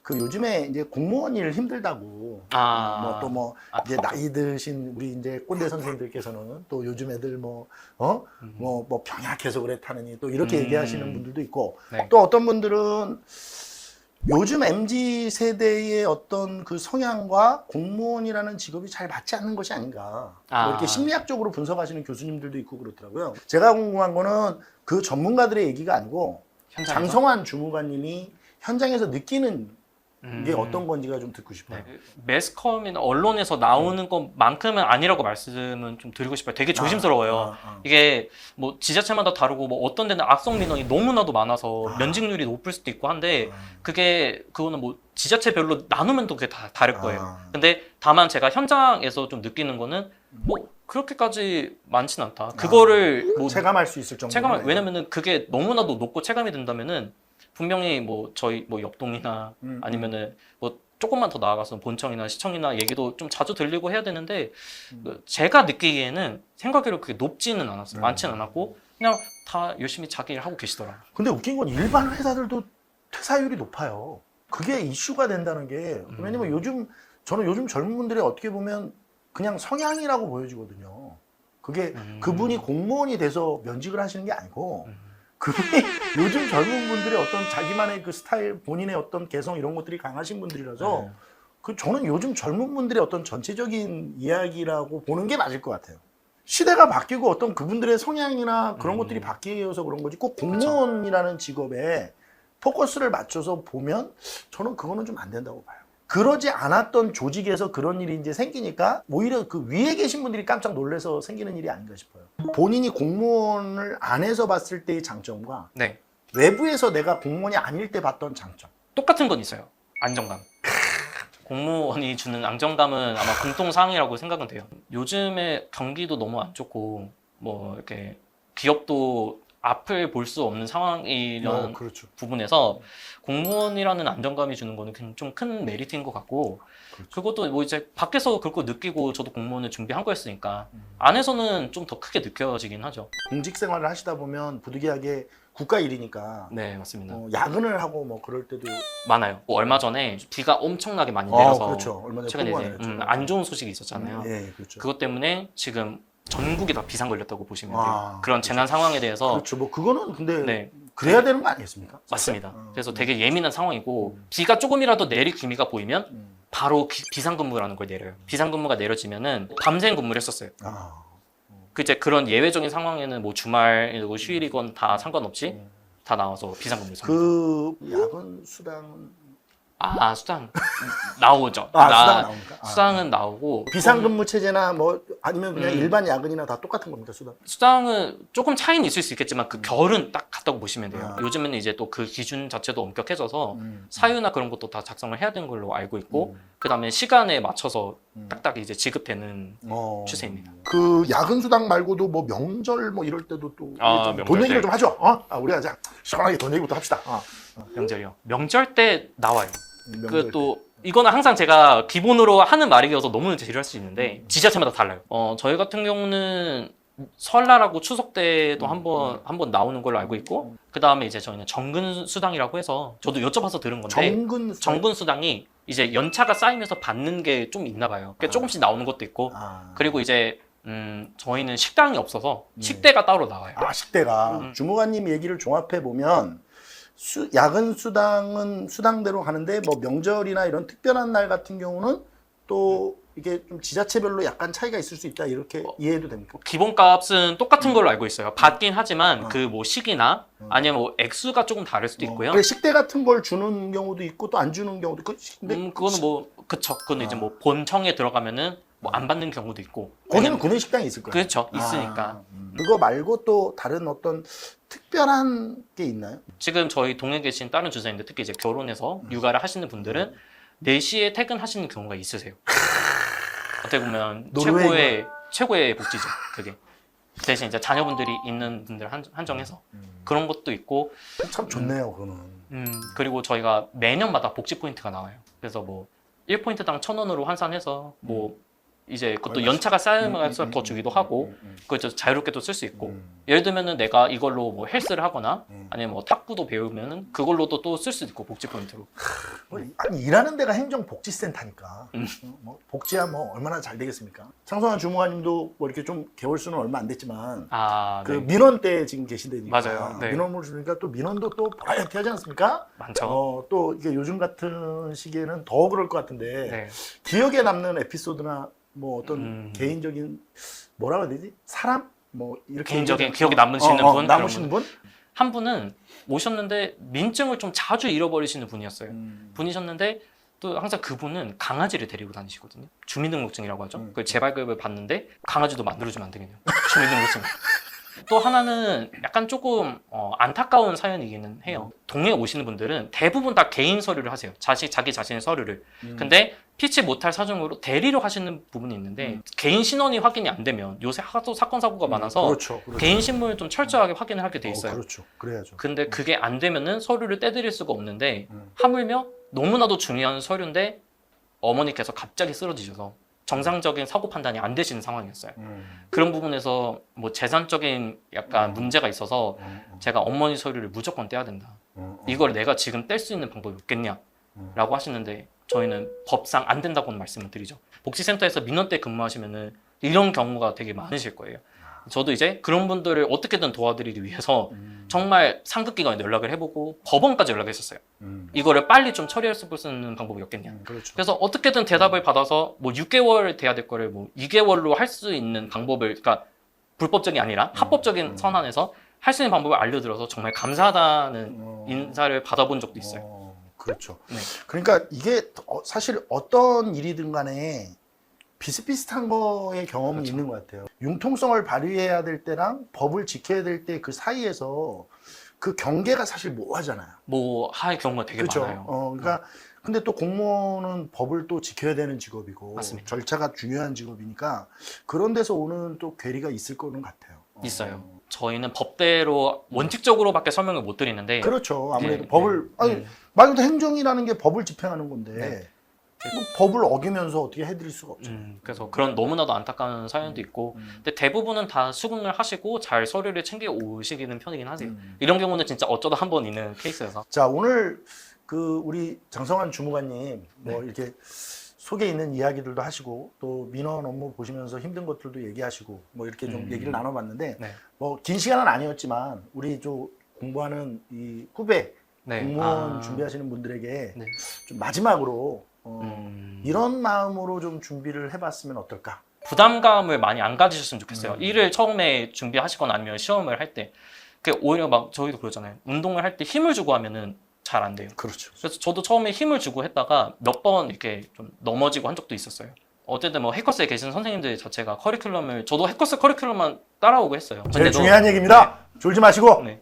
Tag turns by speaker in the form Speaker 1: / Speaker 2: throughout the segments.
Speaker 1: 그 요즘에 이제 공무원 일 힘들다고 뭐 또 뭐 이제 나이 드신 우리 이제 꼰대 선생님들께서는 또 요즘 애들 뭐 병약해서 그렇다느니 또 이렇게 얘기하시는 분들도 있고
Speaker 2: 네.
Speaker 1: 또 어떤 분들은 요즘 MZ 세대의 어떤 그 성향과 공무원이라는 직업이 잘 맞지 않는 것이 아닌가. 뭐 이렇게 심리학적으로 분석하시는 교수님들도 있고 그렇더라고요. 제가 궁금한 거는 그 전문가들의 얘기가 아니고
Speaker 2: 현장에서?
Speaker 1: 장성환 주무관님이 현장에서 느끼는 게 어떤 건지가 좀 듣고 싶어요.
Speaker 2: 네, 매스컴이나 언론에서 나오는 것만큼은 아니라고 말씀은 좀 드리고 싶어요. 되게 조심스러워요. 이게 뭐 지자체마다 다르고 뭐 어떤 데는 악성 민원이 너무나도 많아서 면직률이 높을 수도 있고 한데 그거는 뭐 지자체별로 나누면 또 그게 다 다를 거예요. 근데 다만 제가 현장에서 좀 느끼는 거는 뭐 그렇게까지 많진 않다. 그거를 뭐
Speaker 1: 체감할 수 있을 정도로.
Speaker 2: 왜냐면은 그게 너무나도 높고 체감이 된다면은 분명히 뭐 저희 뭐 옆동이나 아니면은 뭐 조금만 더 나아가서 본청이나 시청이나 얘기도 좀 자주 들리고 해야 되는데 제가 느끼기에는 생각외로 그게 높지는 않았어요. 많지는 않았고 그냥 다 열심히 자기 일 하고 계시더라.
Speaker 1: 근데 웃긴 건 일반 회사들도 퇴사율이 높아요. 그게 이슈가 된다는 게 왜냐면 저는 요즘 젊은 분들이 어떻게 보면 그냥 성향이라고 보여지거든요. 그게 그분이 공무원이 돼서 면직을 하시는 게 아니고 그분이 요즘 젊은 분들의 어떤 자기만의 그 스타일, 본인의 어떤 개성 이런 것들이 강하신 분들이라서 저는 요즘 젊은 분들의 어떤 전체적인 이야기라고 보는 게 맞을 것 같아요. 시대가 바뀌고 어떤 그분들의 성향이나 그런 것들이 바뀌어서 그런 거지 꼭 공무원이라는 직업에 포커스를 맞춰서 보면 저는 그거는 좀 안 된다고 봐요. 그러지 않았던 조직에서 그런 일이 이제 생기니까 오히려 그 위에 계신 분들이 깜짝 놀라서 생기는 일이 아닌가 싶어요. 본인이 공무원을 안에서 봤을 때의 장점과
Speaker 2: 네.
Speaker 1: 외부에서 내가 공무원이 아닐 때 봤던 장점.
Speaker 2: 똑같은 건 있어요. 안정감. 공무원이 주는 안정감은 아마 공통사항이라고 생각은 돼요. 요즘에 경기도 너무 안 좋고 뭐 이렇게 기업도 앞을 볼 수 없는 상황이라는
Speaker 1: 그렇죠.
Speaker 2: 부분에서 공무원이라는 안정감이 주는 거는 좀 큰 메리트인 것 같고
Speaker 1: 그렇죠.
Speaker 2: 그것도 뭐 이제 밖에서 그걸 느끼고 저도 공무원을 준비한 거였으니까 안에서는 좀 더 크게 느껴지긴 하죠.
Speaker 1: 공직 생활을 하시다 보면 부득이하게 국가 일이니까
Speaker 2: 네, 맞습니다.
Speaker 1: 야근을 하고 뭐 그럴 때도
Speaker 2: 많아요. 뭐 얼마 전에 비가 엄청나게 많이 내려서
Speaker 1: 그렇죠. 얼마 전에
Speaker 2: 최근에
Speaker 1: 폭우가
Speaker 2: 이제
Speaker 1: 내렸죠.
Speaker 2: 안 좋은 소식이 있었잖아요.
Speaker 1: 예, 그렇죠.
Speaker 2: 그것 때문에 지금 전국이 다 비상 걸렸다고 보시면 돼요.
Speaker 1: 아,
Speaker 2: 그런 재난 상황에 대해서
Speaker 1: 그렇죠. 뭐 그거는 근데
Speaker 2: 네,
Speaker 1: 그래야 되는 거 아니겠습니까?
Speaker 2: 맞습니다. 그래서 되게 예민한 상황이고 비가 조금이라도 내릴 기미가 보이면 바로 비상근무라는 걸 내려요. 비상근무가 내려지면은 밤샘 근무를 했었어요. 이제 그런 예외적인 상황에는 뭐 주말이고 휴일이건 다 상관없이 다 나와서 비상근무를 씁니다.
Speaker 1: 그 야근 수당은
Speaker 2: 수당 나오죠.
Speaker 1: 수당 나옵니까?
Speaker 2: 수당은 나오고
Speaker 1: 비상근무 체제나 뭐 아니면 그냥 일반 야근이나 다 똑같은 겁니다, 수당?
Speaker 2: 수당은 조금 차이는 있을 수 있겠지만 그 결은 딱 같다고 보시면 돼요. 요즘에는 이제 또 그 기준 자체도 엄격해져서 사유나 그런 것도 다 작성을 해야 되는 걸로 알고 있고 그 다음에 시간에 맞춰서 딱딱 이제 지급되는 추세입니다.
Speaker 1: 그 야근 수당 말고도 뭐 명절 뭐 이럴 때도 또
Speaker 2: 명절
Speaker 1: 돈 얘기를
Speaker 2: 때.
Speaker 1: 좀 하죠. 우리가 자 시원하게 돈 얘기부터 합시다.
Speaker 2: 명절이요. 명절 때 나와요.
Speaker 1: 명절
Speaker 2: 그 또 이거는 항상 제가 기본으로 하는 말이어서 너무 제시할 수 있는데 지자체마다 달라요. 저희 같은 경우는 설날하고 추석 때도 한번 나오는 걸로 알고 있고 그 다음에 이제 저희는 정근 수당이라고 해서 저도 여쭤봐서 들은 건데 정근 수당이 이제 연차가 쌓이면서 받는 게 좀 있나 봐요. 조금씩 나오는 것도 있고 그리고 이제 저희는 식당이 없어서 식대가 따로 나와요.
Speaker 1: 식대가 주무관님 얘기를 종합해 보면 야근 수당은 수당대로 가는데 뭐 명절이나 이런 특별한 날 같은 경우는 또 이게 좀 지자체별로 약간 차이가 있을 수 있다 이렇게 이해해도 됩니까?
Speaker 2: 기본값은 똑같은 걸로 알고 있어요. 받긴 하지만 그 뭐 시기나 아니면 뭐 액수가 조금 다를 수도 있고요.
Speaker 1: 그래, 식대 같은 걸 주는 경우도 있고 또 안 주는 경우도 있고. 근데
Speaker 2: 그거는 뭐 그건 이제 뭐 본청에 들어가면은 뭐 안 받는 경우도 있고.
Speaker 1: 거기는 구내 식당이 있을 거예요.
Speaker 2: 그렇죠. 있으니까.
Speaker 1: 그거 말고 또 다른 어떤 특별한 게 있나요?
Speaker 2: 지금 저희 동에 계신 다른 주사님들 특히 이제 결혼해서 육아를 하시는 분들은 4시에 퇴근하시는 경우가 있으세요. 어떻게 보면 최고의 복지죠. 그게. 대신 이제 자녀분들이 있는 분들 한정해서 그런 것도 있고
Speaker 1: 참 좋네요, 그거는.
Speaker 2: 그리고 저희가 매년마다 복지 포인트가 나와요. 그래서 뭐 1포인트당 1,000원으로 환산해서 뭐 이제 그것도
Speaker 1: 얼마씩?
Speaker 2: 연차가 쌓이면서 더 주기도 하고 그것도 자유롭게 또 쓸 수 있고 예를 들면은 내가 이걸로 뭐 헬스를 하거나 아니면 뭐 탁구도 배우면은 그걸로도 또 쓸 수 있고 복지 포인트로.
Speaker 1: 아니 일하는 데가 행정복지센터니까 뭐 복지야 뭐 얼마나 잘 되겠습니까? 장성환 주무관님도 뭐 이렇게 좀 개월 수는 얼마 안 됐지만 그
Speaker 2: 네.
Speaker 1: 민원 때 지금 계신다니까
Speaker 2: 맞아요. 네.
Speaker 1: 민원을 주니까 또 민원도 또 버라이어티 하지 않습니까?
Speaker 2: 많죠.
Speaker 1: 또 이게 요즘 같은 시기에는 더 그럴 것 같은데
Speaker 2: 네.
Speaker 1: 기억에 남는 에피소드나 뭐 어떤 개인적인 뭐라고 해야 되지? 사람? 뭐 이렇게
Speaker 2: 개인적인 기억에 남으시는 분?
Speaker 1: 남으시는 분?
Speaker 2: 한 분은 오셨는데 민증을 좀 자주 잃어버리시는 분이었어요. 분이셨는데 또 항상 그분은 강아지를 데리고 다니시거든요. 주민등록증이라고 하죠. 그 재발급을 받는데 강아지도 만들어주면 안 되겠네요. 주민등록증. 또 하나는 약간 조금 안타까운 사연이기는 해요. 동네에 오시는 분들은 대부분 다 개인 서류를 하세요. 자기 자신의 서류를. 근데 피치 못할 사정으로 대리로 하시는 부분이 있는데 개인 신원이 확인이 안 되면 요새 하도 사건 사고가 많아서
Speaker 1: 그렇죠.
Speaker 2: 개인 신문을 좀 철저하게 확인을 하게 돼 있어요.
Speaker 1: 그렇죠. 그래야죠.
Speaker 2: 근데 그게 안 되면은 서류를 떼드릴 수가 없는데 하물며 너무나도 중요한 서류인데 어머니께서 갑자기 쓰러지셔서 정상적인 사고 판단이 안 되시는 상황이었어요. 그런 부분에서 뭐 재산적인 약간 문제가 있어서 제가 어머니 서류를 무조건 떼야 된다. 이걸 내가 지금 뗄 수 있는 방법이 없겠냐라고 하시는데 저희는 법상 안 된다고는 말씀을 드리죠. 복지센터에서 민원 때 근무하시면은 이런 경우가 되게 많으실 거예요. 저도 이제 그런 분들을 어떻게든 도와드리기 위해서 정말 상급기관에 연락을 해보고 법원까지 연락했었어요. 이거를 빨리 좀 처리할 수 있는 방법이 없겠냐.
Speaker 1: 그렇죠.
Speaker 2: 그래서 어떻게든 대답을 받아서 뭐 6개월 돼야 될 거를 뭐 2개월로 할 수 있는 방법을, 그러니까 불법적이 아니라 합법적인 선안에서 할 수 있는 방법을 알려드려서 정말 감사하다는 인사를 받아본 적도 있어요.
Speaker 1: 그렇죠.
Speaker 2: 네.
Speaker 1: 그러니까 이게 사실 어떤 일이든 간에 비슷비슷한 거의 경험이
Speaker 2: 그렇죠.
Speaker 1: 있는 것 같아요. 융통성을 발휘해야 될 때랑 법을 지켜야 될 때 그 사이에서 그 경계가 사실 모호하잖아요.
Speaker 2: 뭐 할 경우가 되게
Speaker 1: 그렇죠.
Speaker 2: 많아요.
Speaker 1: 그러니까 근데 또 공무원은 법을 또 지켜야 되는 직업이고
Speaker 2: 맞습니다.
Speaker 1: 절차가 중요한 직업이니까 그런 데서 오는 또 괴리가 있을 거는 같아요.
Speaker 2: 있어요. 저희는 법대로 원칙적으로밖에 설명을 못 드리는데
Speaker 1: 그렇죠. 아무래도
Speaker 2: 네,
Speaker 1: 법을 말 그대로 행정이라는 게 법을 집행하는 건데
Speaker 2: 네.
Speaker 1: 뭐 법을 어기면서 어떻게 해드릴 수가 없죠.
Speaker 2: 그래서 그런 너무나도 안타까운 사연도 있고 근데 대부분은 다 수긍을 하시고 잘 서류를 챙겨 오시기는 편이긴 하세요. 이런 경우는 진짜 어쩌다 한 번 있는 케이스여서.
Speaker 1: 자, 오늘 그 우리 장성환 주무관님 뭐 이렇게 속에 있는 이야기들도 하시고 또 민원 업무 보시면서 힘든 것들도 얘기하시고 뭐 이렇게 좀 얘기를 나눠봤는데
Speaker 2: 네.
Speaker 1: 뭐 긴 시간은 아니었지만 우리 좀 공부하는 이 후배
Speaker 2: 네.
Speaker 1: 공무원 준비하시는 분들에게
Speaker 2: 네.
Speaker 1: 좀 마지막으로 이런 마음으로 좀 준비를 해봤으면 어떨까?
Speaker 2: 부담감을 많이 안 가지셨으면 좋겠어요. 일을 처음에 준비하시거나 아니면 시험을 할 때. 오히려 막 저희도 그러잖아요. 운동을 할 때 힘을 주고 하면은 잘 안 돼요.
Speaker 1: 그렇죠.
Speaker 2: 그래서 저도 처음에 힘을 주고 했다가 몇 번 이렇게 좀 넘어지고 한 적도 있었어요. 어쨌든 뭐 해커스에 계신 선생님들 자체가 커리큘럼을 저도 해커스 커리큘럼만 따라오고 했어요.
Speaker 1: 제일
Speaker 2: 근데도
Speaker 1: 중요한 얘기입니다. 졸지 마시고.
Speaker 2: 네.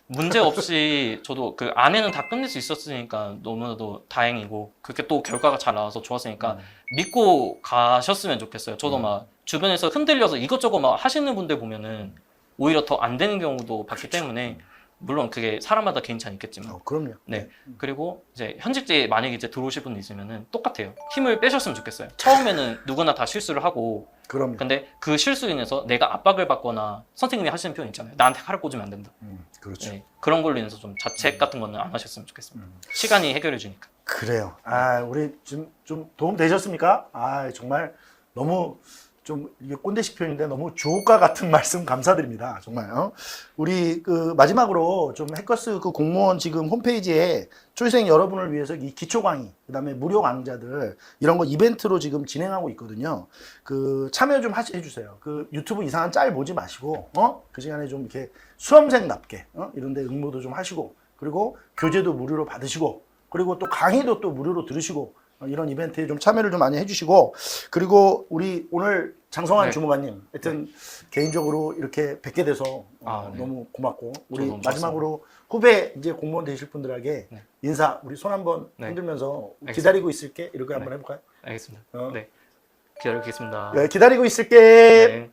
Speaker 2: 문제 없이 저도 그 안에는 다 끝낼 수 있었으니까 너무나도 다행이고 그렇게 또 결과가 잘 나와서 좋았으니까 믿고 가셨으면 좋겠어요. 저도 막 주변에서 흔들려서 이것저것 막 하시는 분들 보면은 오히려 더 안 되는 경우도 봤기 때문에 물론 그게 사람마다 개인 차는 있겠지만
Speaker 1: 그럼요.
Speaker 2: 네. 그리고 이제 현직직에 만약에 이제 들어오실 분 있으면은 똑같아요. 힘을 빼셨으면 좋겠어요. 처음에는 누구나 다 실수를 하고
Speaker 1: 그럼요.
Speaker 2: 근데 그 실수로 인해서 내가 압박을 받거나 선생님이 하시는 표현 있잖아요. 나한테 칼을 꽂으면 안 된다.
Speaker 1: 그렇죠.
Speaker 2: 네. 그런 걸로 인해서 좀 자책 같은 거는 안 하셨으면 좋겠습니다. 시간이 해결해 주니까.
Speaker 1: 그래요. 우리 좀 도움 되셨습니까? 정말 너무 좀 이게 꼰대식 표현인데 너무 주옥과 같은 말씀 감사드립니다. 정말. 우리 그 마지막으로 좀 해커스 그 공무원 지금 홈페이지에 초시생 여러분을 위해서 이 기초 강의, 그다음에 무료 강좌들 이런 거 이벤트로 지금 진행하고 있거든요. 그 참여 좀 해주세요. 그 유튜브 이상한 짤 보지 마시고 그 시간에 좀 이렇게 수험생답게 이런데 응모도 좀 하시고 그리고 교재도 무료로 받으시고 그리고 또 강의도 또 무료로 들으시고 이런 이벤트에 좀 참여를 좀 많이 해주시고 그리고 우리 오늘 장성환
Speaker 2: 네.
Speaker 1: 주무관님 하여튼 개인적으로 이렇게 뵙게 돼서
Speaker 2: 네.
Speaker 1: 너무 고맙고 우리
Speaker 2: 너무
Speaker 1: 마지막으로 후배 이제 공무원 되실 분들에게
Speaker 2: 네.
Speaker 1: 인사 우리 손 한번
Speaker 2: 네.
Speaker 1: 흔들면서
Speaker 2: 알겠습니다.
Speaker 1: 기다리고 있을게 이렇게 한번 해볼까요?
Speaker 2: 알겠습니다.
Speaker 1: 어.
Speaker 2: 네. 기다리겠습니다.
Speaker 1: 네, 기다리고 있을게.
Speaker 2: 네.